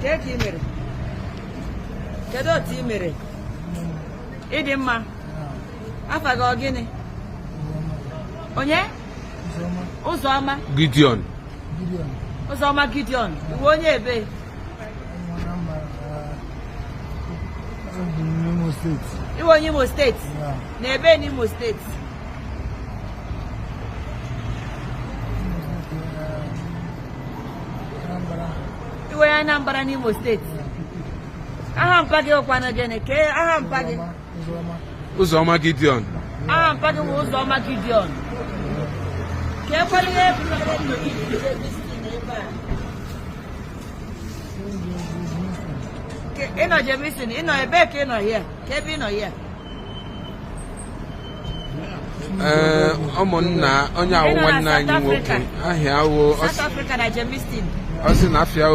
Kee ka ị mere? Kedu otu ị mere? Ịdị mma. Afa gị ọ gịnị? Onye? Ụzọma. Gideon. Ụzọma Gideon. Iwe onye ebe? Iwe onye Imo steeti? Na ebe n'Imo steeti? Iwe ya Anambra n'Imo steeti? Aha mpa gị ọkwanụ gịnị? Kee aha mpa gị? Ụzọma Gideon. Aha mpa gị bụ Ụzọma Gideon. Kee kwara ihe ebumnobi ndụ gị ebe a? Ịnọ Jemisin, ịnọ ebe ka ịnọ hie? Ka ebe ịnọ hie? Ụmụnna onye awụ nwanne anyị nwoke ahịa awụ South Africa na Jemisin. ọ sị na afịa